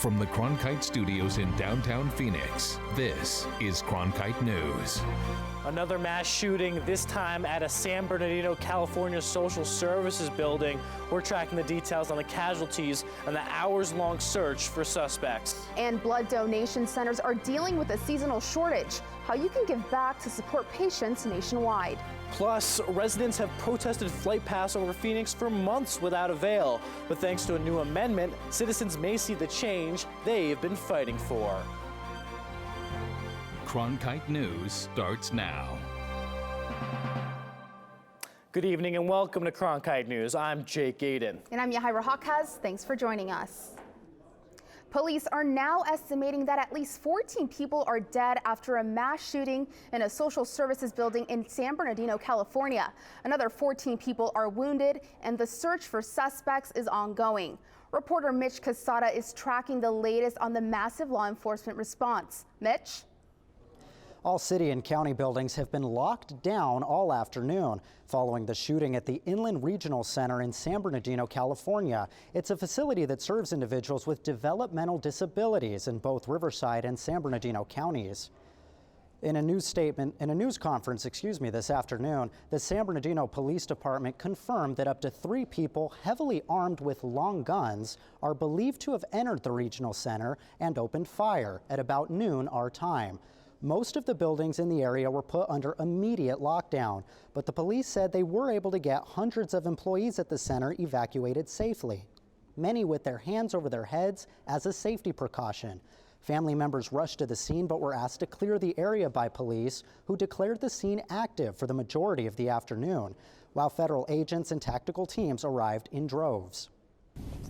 From the Cronkite studios in downtown Phoenix, this is Cronkite News. Another mass shooting, this time at a San Bernardino, California social services building. We're tracking the details on the casualties and the hours-long search for suspects. And blood donation centers are dealing with a seasonal shortage. How you can give back to support patients nationwide. Plus, residents have protested flight paths over Phoenix for months without avail. But thanks to a new amendment, citizens may see the change they've been fighting for. Cronkite News starts now. Good evening and welcome to Cronkite News. I'm Jake Gaden. And I'm Yahira Hawkes. Thanks for joining us. Police are now estimating that at least 14 people are dead after a mass shooting in a social services building in San Bernardino, California. Another 14 people are wounded, and the search for suspects is ongoing. Reporter Mitch Casada is tracking the latest on the massive law enforcement response. Mitch? All city and county buildings have been locked down all afternoon following the shooting at the Inland Regional Center in San Bernardino, California. It's a facility that serves individuals with developmental disabilities in both Riverside and San Bernardino counties. In a news conference, this afternoon, the San Bernardino Police Department confirmed that up to 3 people heavily armed with long guns are believed to have entered the regional center and opened fire at about noon our time. Most of the buildings in the area were put under immediate lockdown, but the police said they were able to get hundreds of employees at the center evacuated safely, many with their hands over their heads as a safety precaution. Family members rushed to the scene but were asked to clear the area by police, who declared the scene active for the majority of the afternoon, while federal agents and tactical teams arrived in droves.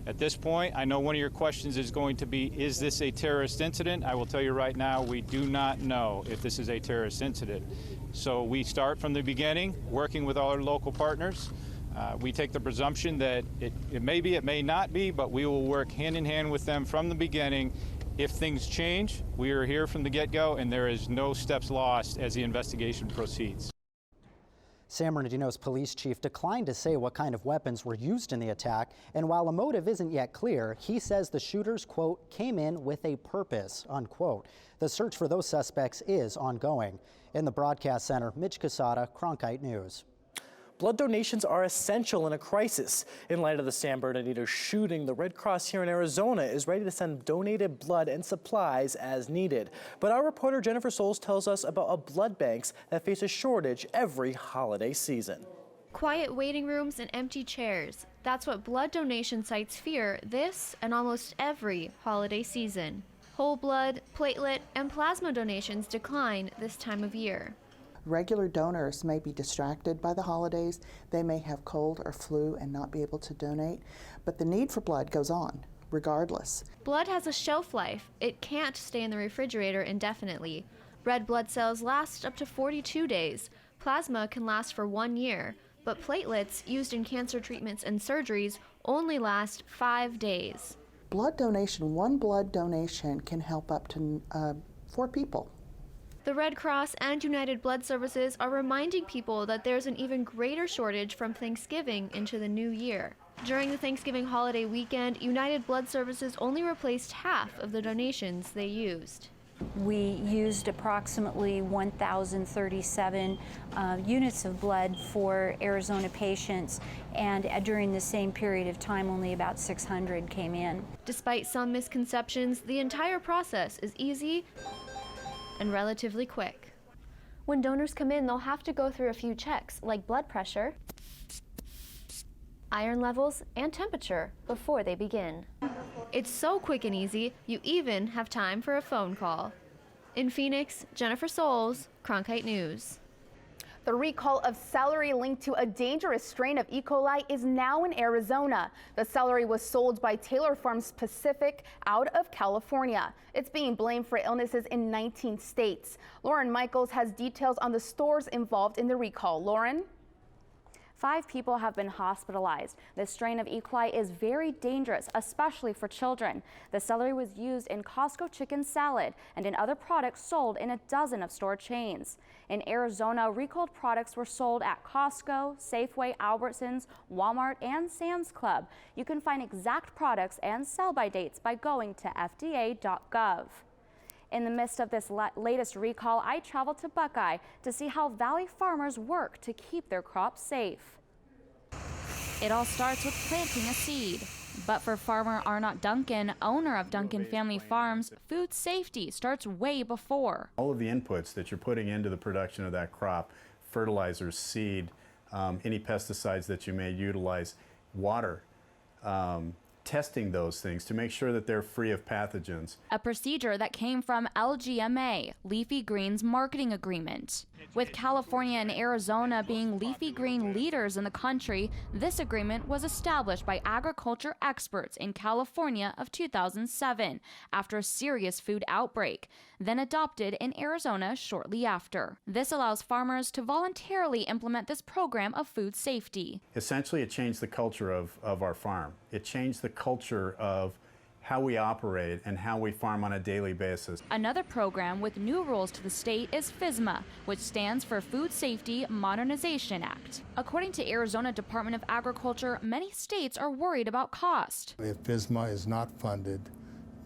At this point, I know one of your questions is going to be, is this a terrorist incident? I will tell you right now, we do not know if this is a terrorist incident. So we start from the beginning, working with all our local partners. We take the presumption that it may be, it may not be, but we will work hand in hand with them from the beginning. If things change, we are here from the get-go, and there is no steps lost as the investigation proceeds. San Bernardino's police chief declined to say what kind of weapons were used in the attack, and while a motive isn't yet clear, he says the shooters, quote, came in with a purpose, unquote. The search for those suspects is ongoing. In the broadcast center, Mitch Casada, Cronkite News. Blood donations are essential in a crisis. In light of the San Bernardino shooting, the Red Cross here in Arizona is ready to send donated blood and supplies as needed. But our reporter Jennifer Souls tells us about blood banks that face a shortage every holiday season. Quiet waiting rooms and empty chairs. That's what blood donation sites fear this and almost every holiday season. Whole blood, platelet, and plasma donations decline this time of year. Regular donors may be distracted by the holidays. They may have cold or flu and not be able to donate, but the need for blood goes on, regardless. Blood has a shelf life. It can't stay in the refrigerator indefinitely. Red blood cells last up to 42 days. Plasma can last for 1 year, but platelets used in cancer treatments and surgeries only last 5 days. Blood donation, one blood donation can help up to 4 people. The Red Cross and United Blood Services are reminding people that there's an even greater shortage from Thanksgiving into the new year. During the Thanksgiving holiday weekend, United Blood Services only replaced half of the donations they used. We used approximately 1,037 units of blood for Arizona patients, and during the same period of time, only about 600 came in. Despite some misconceptions, the entire process is easy and relatively quick. When donors come in, they'll have to go through a few checks like blood pressure, iron levels, and temperature before they begin. It's so quick and easy, you even have time for a phone call. In Phoenix, Jennifer Souls, Cronkite News. The recall of celery linked to a dangerous strain of E. coli is now in Arizona. The celery was sold by Taylor Farms Pacific out of California. It's being blamed for illnesses in 19 states. Lauren Michaels has details on the stores involved in the recall. Lauren? 5 people have been hospitalized. This strain of E. coli is very dangerous, especially for children. The celery was used in Costco chicken salad and in other products sold in a dozen of store chains. In Arizona, recalled products were sold at Costco, Safeway, Albertsons, Walmart, and Sam's Club. You can find exact products and sell-by dates by going to FDA.gov. In the midst of this latest recall, I traveled to Buckeye to see how Valley farmers work to keep their crops safe. It all starts with planting a seed. But for farmer Arnott Duncan, owner of Duncan Family Farms, food safety starts way before. All of the inputs that you're putting into the production of that crop, fertilizers, seed, any pesticides that you may utilize, water, testing those things to make sure that they're free of pathogens. A procedure that came from LGMA, Leafy Greens Marketing Agreement. With California and Arizona being leafy green leaders in the country, this agreement was established by agriculture experts in California of 2007 after a serious food outbreak, then adopted in Arizona shortly after. This allows farmers to voluntarily implement this program of food safety. Essentially, it changed the culture of our farm. It changed the culture of how we operate and how we farm on a daily basis. Another program with new rules to the state is FSMA, which stands for Food Safety Modernization Act. According to Arizona Department of Agriculture, many states are worried about cost. If FSMA is not funded,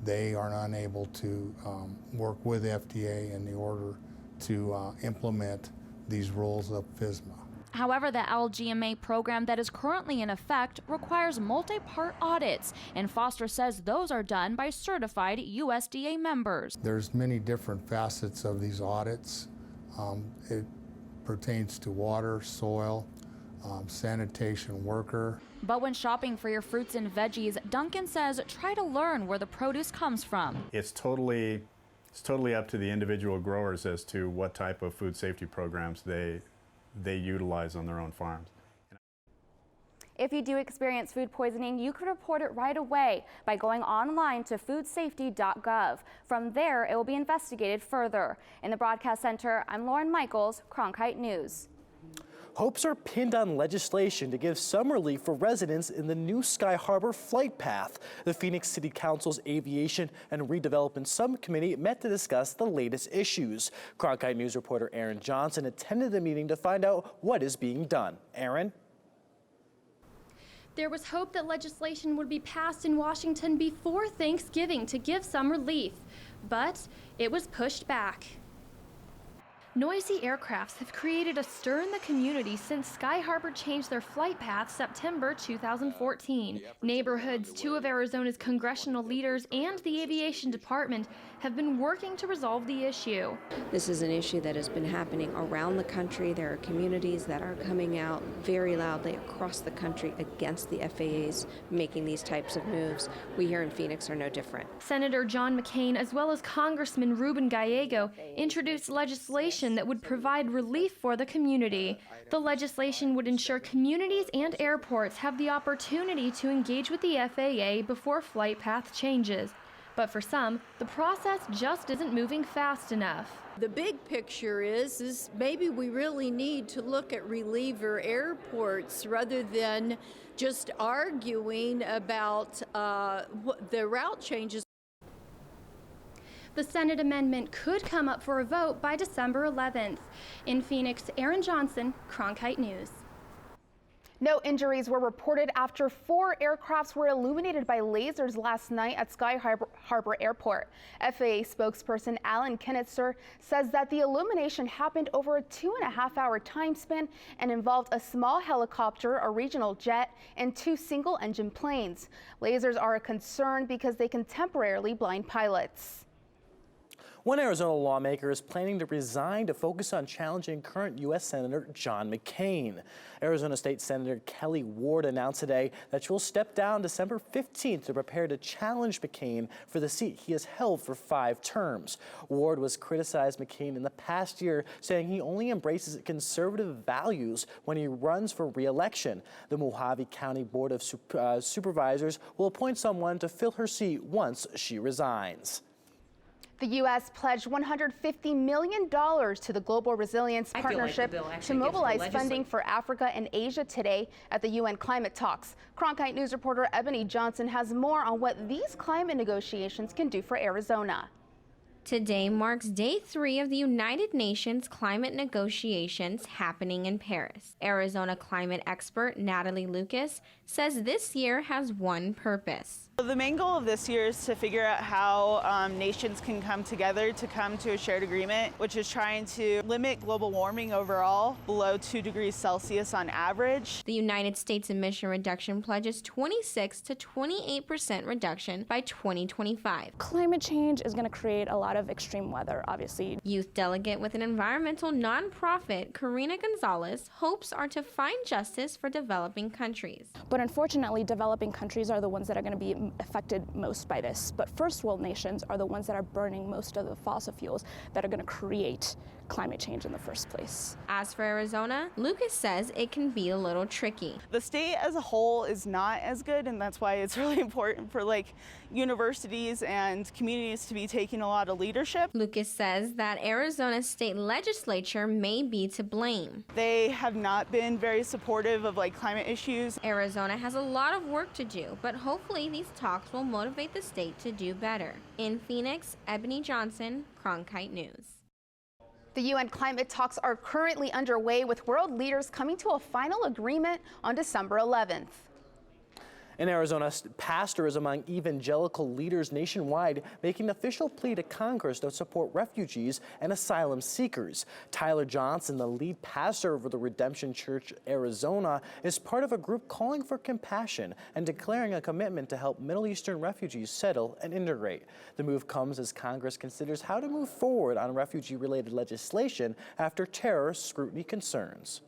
they are unable to work with FDA in the order to implement these rules of FSMA. However, the LGMA program that is currently in effect requires multi-part audits, and Foster says those are done by certified USDA members. There's many different facets of these audits. It pertains to water, soil, sanitation worker. But when shopping for your fruits and veggies, Duncan says try to learn where the produce comes from. It's totally up to the individual growers as to what type of food safety programs they utilize on their own farms. If you do experience food poisoning, you can report it right away by going online to foodsafety.gov. From there, it will be investigated further. In the Broadcast Center, I'm Lauren Michaels, Cronkite News. Hopes are pinned on legislation to give some relief for residents in the new Sky Harbor flight path. The Phoenix City Council's Aviation and Redevelopment Subcommittee met to discuss the latest issues. Cronkite News reporter Aaron Johnson attended the meeting to find out what is being done. Aaron? There was hope that legislation would be passed in Washington before Thanksgiving to give some relief, but it was pushed back. Noisy aircrafts have created a stir in the community since Sky Harbor changed their flight path September 2014. Neighborhoods, 2 of Arizona's congressional leaders, and the aviation department have been working to resolve the issue. This is an issue that has been happening around the country. There are communities that are coming out very loudly across the country against the FAA's making these types of moves. We here in Phoenix are no different. Senator John McCain, as well as Congressman Ruben Gallego, introduced legislation that would provide relief for the community. The legislation would ensure communities and airports have the opportunity to engage with the FAA before flight path changes. But for some, the process just isn't moving fast enough. The big picture is maybe we really need to look at reliever airports rather than just arguing about the route changes. The Senate amendment could come up for a vote by December 11th. In Phoenix, Aaron Johnson, Cronkite News. No injuries were reported after 4 aircrafts were illuminated by lasers last night at Sky Harbor Airport. FAA spokesperson Alan Knitzer says that the illumination happened over a 2.5-hour time span and involved a small helicopter, a regional jet, and 2 single-engine planes. Lasers are a concern because they can temporarily blind pilots. One Arizona lawmaker is planning to resign to focus on challenging current U.S. Senator John McCain. Arizona State Senator Kelly Ward announced today that she will step down December 15th to prepare to challenge McCain for the seat he has held for 5 terms. Ward was criticized McCain in the past year, saying he only embraces conservative values when he runs for re-election. The Mojave County Board of Supervisors will appoint someone to fill her seat once she resigns. The U.S. pledged $150 million to the Global Resilience Partnership to mobilize funding for Africa and Asia today at the UN climate talks. Cronkite News reporter Ebony Johnson has more on what these climate negotiations can do for Arizona. Today marks day 3 of the United Nations climate negotiations happening in Paris. Arizona climate expert Natalie Lucas says this year has one purpose. The main goal of this year is to figure out how nations can come together to come to a shared agreement, which is trying to limit global warming overall below 2 degrees Celsius on average. The United States emission reduction pledges 26 to 28% reduction by 2025. Climate change is going to create a lot of extreme weather, obviously. Youth delegate with an environmental nonprofit, Karina Gonzalez, hopes are to find justice for developing countries. But unfortunately, developing countries are the ones that are going to be affected most by this. But first world nations are the ones that are burning most of the fossil fuels that are going to create climate change in the first place. As for Arizona, Lucas says it can be a little tricky. The state as a whole is not as good, and that's why it's really important for universities and communities to be taking a lot of leadership. Lucas says that Arizona's state legislature may be to blame. They have not been very supportive of climate issues. Arizona has a lot of work to do, but hopefully these talks will motivate the state to do better. In Phoenix, Ebony Johnson, Cronkite News. The UN climate talks are currently underway, with world leaders coming to a final agreement on December 11th. In Arizona, pastors among evangelical leaders nationwide make an official plea to Congress to support refugees and asylum seekers. Tyler Johnson, the lead pastor of the Redemption Church Arizona, is part of a group calling for compassion and declaring a commitment to help Middle Eastern refugees settle and integrate. The move comes as Congress considers how to move forward on refugee-related legislation after terror scrutiny concerns.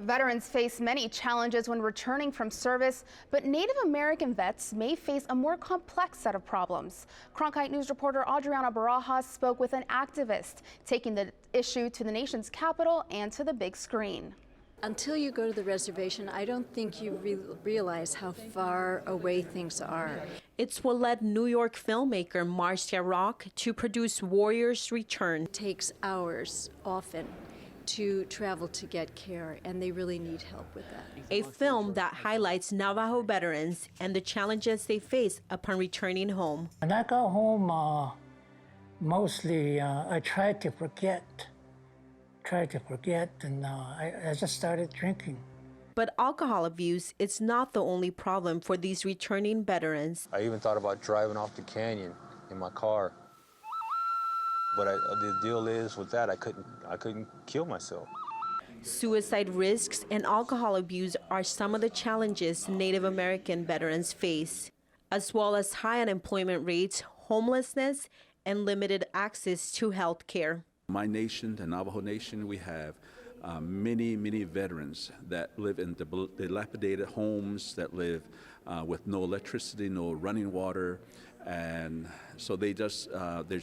Veterans face many challenges when returning from service, but Native American vets may face a more complex set of problems. Cronkite News reporter Adriana Barajas spoke with an activist, taking the issue to the nation's capital and to the big screen. Until you go to the reservation, I don't think you realize how far away things are. It's what led New York filmmaker Marcia Rock to produce Warriors Return. It takes hours, often, to travel to get care, and they really need help with that. A film that highlights Navajo veterans and the challenges they face upon returning home. When I got home, mostly I tried to forget, and I just started drinking. But alcohol abuse is not the only problem for these returning veterans. I even thought about driving off the canyon in my car. But the deal is with that, I couldn't kill myself. Suicide risks and alcohol abuse are some of the challenges Native American veterans face, as well as high unemployment rates, homelessness, and limited access to health care. My nation, the Navajo Nation, we have many veterans that live in dilapidated homes, that live with no electricity, no running water. And so there's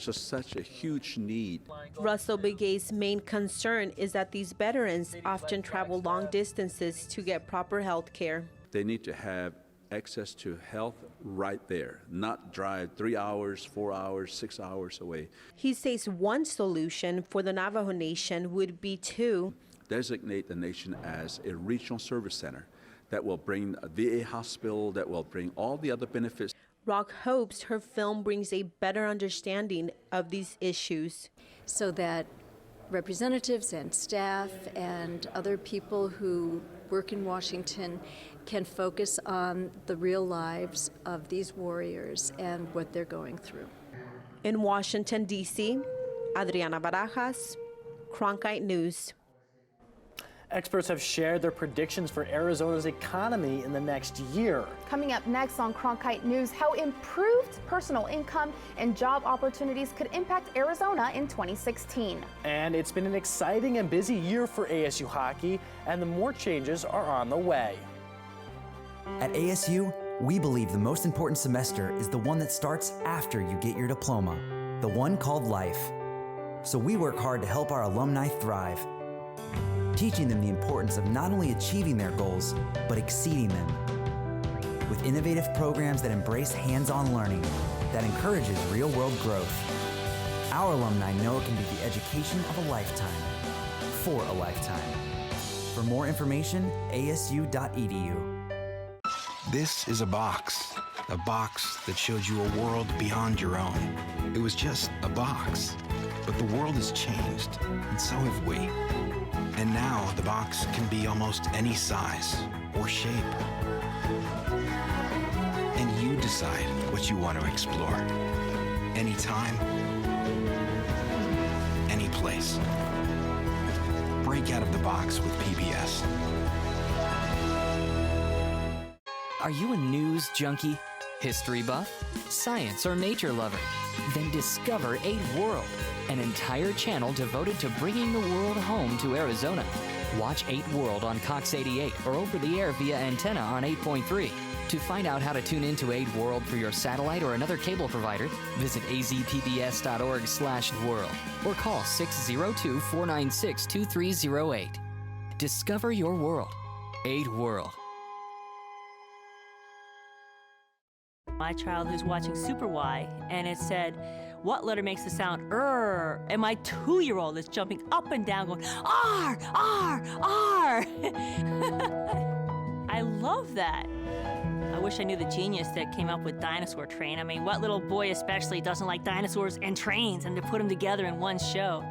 just such a huge need. Russell Begay's main concern is that these veterans often travel long distances to get proper health care. They need to have access to health right there, not drive 3 hours, 4 hours, 6 hours away. He says one solution for the Navajo Nation would be to designate the nation as a regional service center that will bring a VA hospital, that will bring all the other benefits. Rock hopes her film brings a better understanding of these issues, so that representatives and staff and other people who work in Washington can focus on the real lives of these warriors and what they're going through. In Washington, D.C., Adriana Barajas, Cronkite News. Experts have shared their predictions for Arizona's economy in the next year. Coming up next on Cronkite News, how improved personal income and job opportunities could impact Arizona in 2016. And it's been an exciting and busy year for ASU hockey, and the more changes are on the way. At ASU, we believe the most important semester is the one that starts after you get your diploma, the one called life. So we work hard to help our alumni thrive, teaching them the importance of not only achieving their goals, but exceeding them. With innovative programs that embrace hands-on learning that encourages real-world growth. Our alumni know it can be the education of a lifetime, for a lifetime. For more information, asu.edu. This is a box that showed you a world beyond your own. It was just a box, but the world has changed, and so have we. And now the box can be almost any size or shape. And you decide what you want to explore. Anytime, any place. Break out of the box with PBS. Are you a news junkie, history buff, science or nature lover? Then discover 8 World, an entire channel devoted to bringing the world home to Arizona. Watch 8 World on Cox 88 or over the air via antenna on 8.3. To find out how to tune into 8 World for your satellite or another cable provider, visit azpbs.org/world or call 602-496-2308. Discover your world. 8 World. My child who's watching Super Y, and it said, what letter makes the sound R? And my 2-year-old is jumping up and down going, R, R, R. I love that. I wish I knew the genius that came up with Dinosaur Train. I mean, what little boy especially doesn't like dinosaurs and trains and to put them together in one show?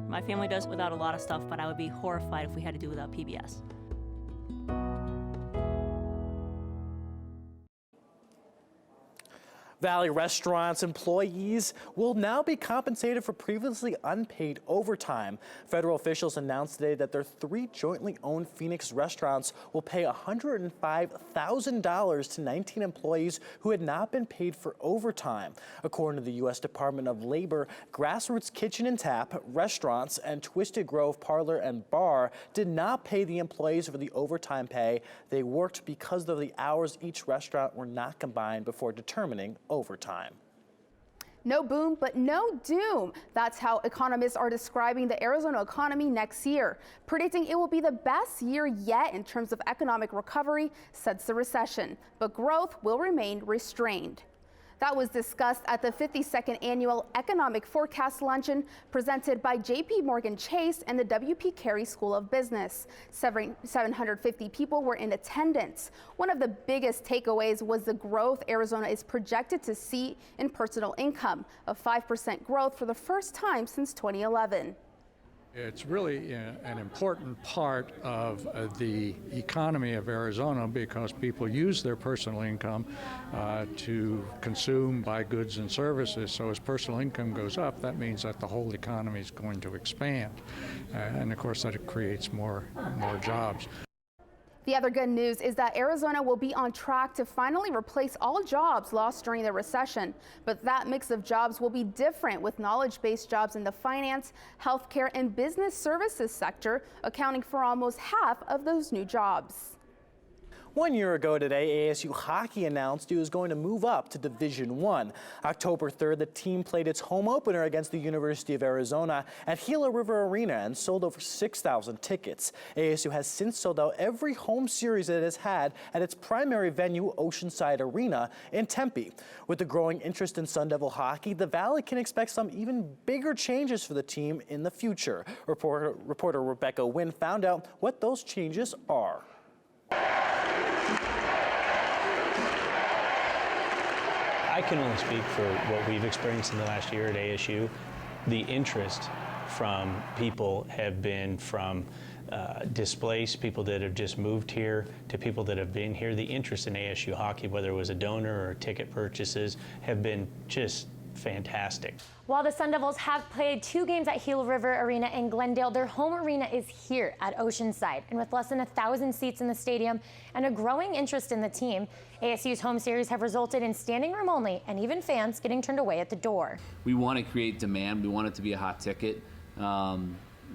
My family does without a lot of stuff, but I would be horrified if we had to do without PBS. Valley Restaurants employees will now be compensated for previously unpaid overtime. Federal officials announced today that their 3 jointly owned Phoenix restaurants will pay $105,000 to 19 employees who had not been paid for overtime. According to the U.S. Department of Labor, Grassroots Kitchen and Tap, restaurants, and Twisted Grove Parlor and Bar did not pay the employees for the overtime pay they worked because of the hours each restaurant were not combined before determining overtime. No boom, but no doom. That's how economists are describing the Arizona economy next year, predicting it will be the best year yet in terms of economic recovery since the recession, but growth will remain restrained. That was discussed at the 52nd Annual Economic Forecast Luncheon presented by J.P. Morgan Chase and the W.P. Carey School of Business. 750 people were in attendance. One of the biggest takeaways was the growth Arizona is projected to see in personal income, a 5% growth for the first time since 2011. It's really an important part of the economy of Arizona because people use their personal income to consume, buy goods and services. So as personal income goes up, that means that the whole economy is going to expand. And of course, that it creates more jobs. The other good news is that Arizona will be on track to finally replace all jobs lost during the recession. But that mix of jobs will be different, with knowledge-based jobs in the finance, healthcare, and business services sector accounting for almost half of those new jobs. 1 year ago today, ASU hockey announced it was going to move up to Division I. October 3rd, the team played its home opener against the University of Arizona at Gila River Arena and sold over 6,000 tickets. ASU has since sold out every home series it has had at its primary venue, Oceanside Arena in Tempe. With the growing interest in Sun Devil hockey, the Valley can expect some even bigger changes for the team in the future. Reporter Rebecca Wynn found out what those changes are. I can only speak for what we've experienced in the last year at ASU. The interest from people have been from displaced, people that have just moved here, to people that have been here. The interest in ASU hockey, whether it was a donor or ticket purchases, have been just fantastic. While the Sun Devils have played 2 games at Gila River Arena in Glendale, their home arena is here at Oceanside. And with less than 1,000 seats in the stadium and a growing interest in the team, ASU's home series have resulted in standing room only and even fans getting turned away at the door. We want to create demand. We want it to be a hot ticket.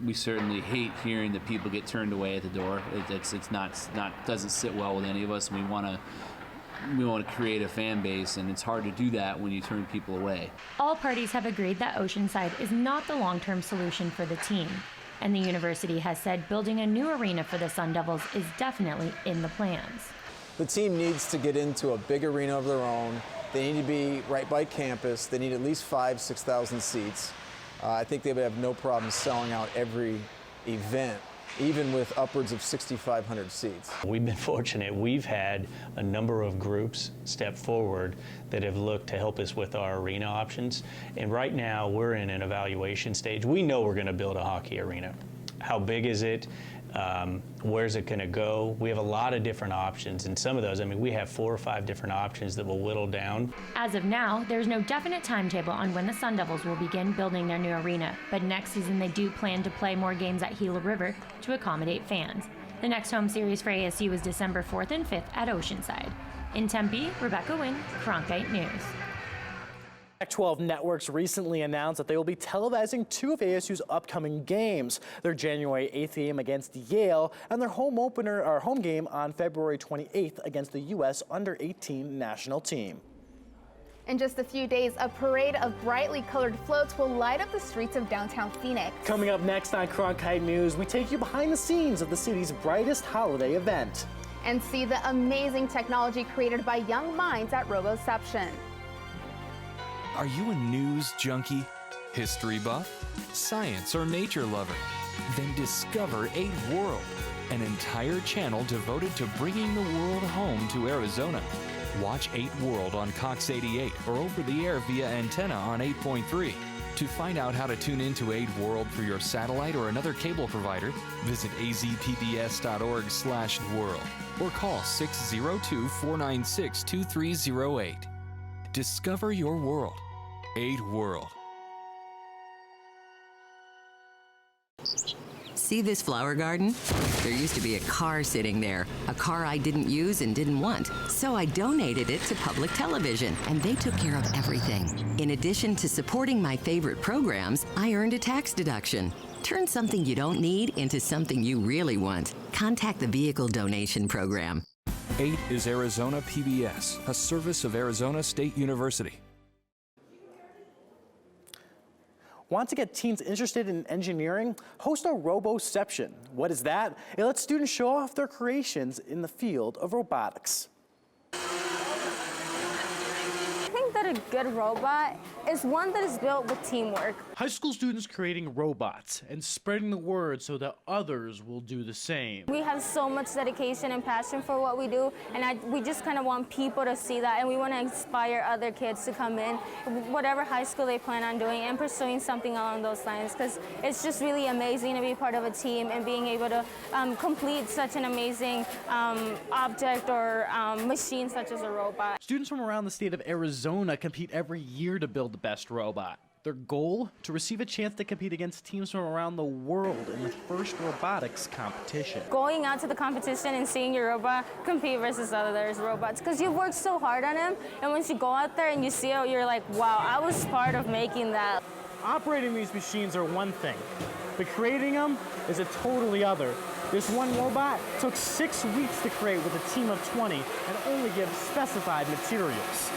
We certainly hate hearing that people get turned away at the door. It's not doesn't sit well with any of us. We want to create a fan base, and it's hard to do that when you turn people away. All parties have agreed that Oceanside is not the long-term solution for the team. And the university has said building a new arena for the Sun Devils is definitely in the plans. The team needs to get into a big arena of their own. They need to be right by campus. They need at least 6,000 seats. I think they would have no problem selling out every event, even with upwards of 6,500 seats. We've been fortunate. We've had a number of groups step forward that have looked to help us with our arena options. And right now we're in an evaluation stage. We know we're going to build a hockey arena. How big is it? Where's it going to go? We have a lot of different options, and some of those, I mean, we have 4 or 5 different options that will whittle down. As of now, there's no definite timetable on when the Sun Devils will begin building their new arena, but next season they do plan to play more games at Gila River to accommodate fans. The next home series for ASU is December 4th and 5th at Oceanside. In Tempe, Rebecca Wynn, Cronkite News. Pac-12 networks recently announced that they will be televising 2 of ASU's upcoming games. Their January 8th game against Yale and their home game on February 28th against the U.S. under-18 national team. In just a few days, a parade of brightly colored floats will light up the streets of downtown Phoenix. Coming up next on Cronkite News, we take you behind the scenes of the city's brightest holiday event. And see the amazing technology created by young minds at Roboception. Are you a news junkie, history buff, science or nature lover? Then discover 8 World, an entire channel devoted to bringing the world home to Arizona. Watch 8 World on Cox 88 or over the air via antenna on 8.3. To find out how to tune into 8 World for your satellite or another cable provider, visit azpbs.org/world or call 602-496-2308. Discover your world. 8 World. See this flower garden? There used to be a car sitting there, a car I didn't use and didn't want. So I donated it to public television, and they took care of everything. In addition to supporting my favorite programs, I earned a tax deduction. Turn something you don't need into something you really want. Contact the Vehicle Donation Program. 8 is Arizona PBS, a service of Arizona State University. Want to get teens interested in engineering? Host a Roboception. What is that? It lets students show off their creations in the field of robotics. I think that a good robot is one that is built with teamwork. High school students creating robots and spreading the word so that others will do the same. We have so much dedication and passion for what we do, and we just kind of want people to see that, and we want to inspire other kids to come in, whatever high school they plan on doing, and pursuing something along those lines, because it's just really amazing to be part of a team and being able to complete such an amazing object or machine such as a robot. Students from around the state of Arizona compete every year to build the best robot. Their goal? To receive a chance to compete against teams from around the world in the first robotics competition. Going out to the competition and seeing your robot compete versus others robots, because you've worked so hard on them, and once you go out there and you see it, you're like, wow, I was part of making that. Operating these machines are one thing, but creating them is a totally other. This one robot took 6 weeks to create with a team of 20 and only give specified materials.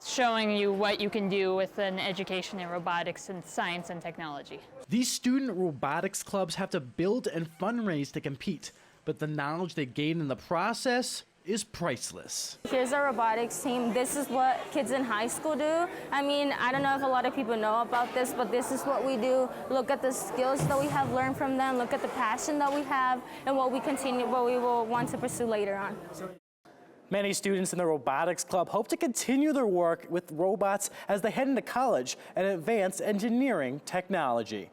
Showing you what you can do with an education in robotics and science and technology. These student robotics clubs have to build and fundraise to compete, but the knowledge they gain in the process is priceless. Here's our robotics team. This is what kids in high school do. I mean, I don't know if a lot of people know about this, but this is what we do. Look at the skills that we have learned from them. Look at the passion that we have and what we will want to pursue later on. Many students in the robotics club hope to continue their work with robots as they head into college and advance engineering technology.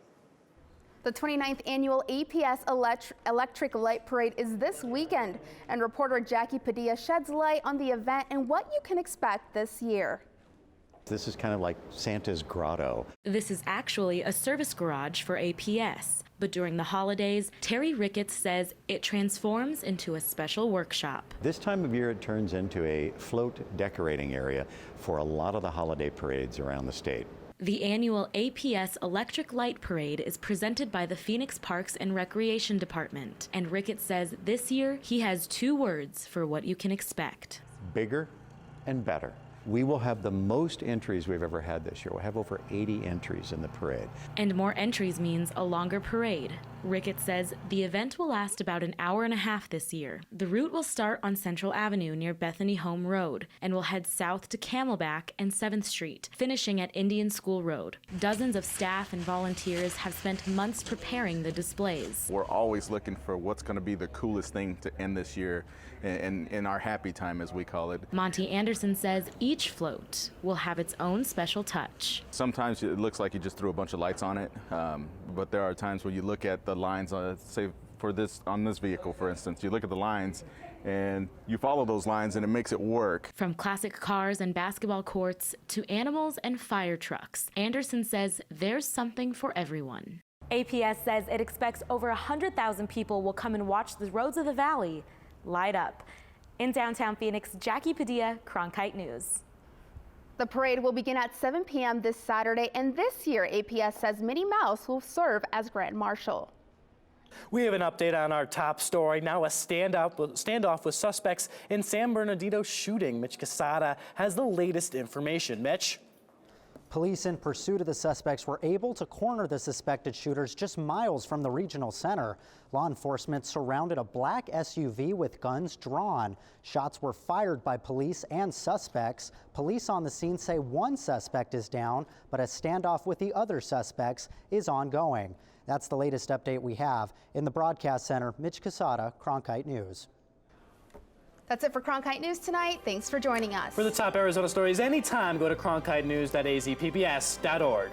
The 29th annual APS Electric Light Parade is this weekend, and reporter Jackie Padilla sheds light on the event and what you can expect this year. This is kind of like Santa's grotto. This is actually a service garage for APS, but during the holidays, Terry Ricketts says it transforms into a special workshop. This time of year it turns into a float decorating area for a lot of the holiday parades around the state. The annual APS Electric Light Parade is presented by the Phoenix Parks and Recreation Department, and Ricketts says this year he has 2 words for what you can expect. Bigger and better. We will have the most entries we've ever had this year. We'll have over 80 entries in the parade. And more entries means a longer parade. Ricketts says the event will last about an hour and a half this year. The route will start on Central Avenue near Bethany Home Road and will head south to Camelback and 7th Street, finishing at Indian School Road. Dozens of staff and volunteers have spent months preparing the displays. We're always looking for what's going to be the coolest thing to end this year in our happy time, as we call it. Monty Anderson says each float will have its own special touch. Sometimes it looks like you just threw a bunch of lights on it, but there are times when you look at the lines, say on this vehicle, for instance, you look at the lines and you follow those lines and it makes it work. From classic cars and basketball courts to animals and fire trucks, Anderson says there's something for everyone. APS says it expects over 100,000 people will come and watch the roads of the valley light up. In downtown Phoenix, Jackie Padilla, Cronkite News. The parade will begin at 7 p.m. this Saturday, and this year APS says Minnie Mouse will serve as Grand Marshal. We have an update on our top story. Now a standoff with suspects in San Bernardino shooting. Mitch Casada has the latest information. Mitch? Police in pursuit of the suspects were able to corner the suspected shooters just miles from the regional center. Law enforcement surrounded a black SUV with guns drawn. Shots were fired by police and suspects. Police on the scene say one suspect is down, but a standoff with the other suspects is ongoing. That's the latest update we have. In the broadcast center, Mitch Casada, Cronkite News. That's it for Cronkite News tonight. Thanks for joining us. For the top Arizona stories anytime, go to cronkitenews.azpbs.org.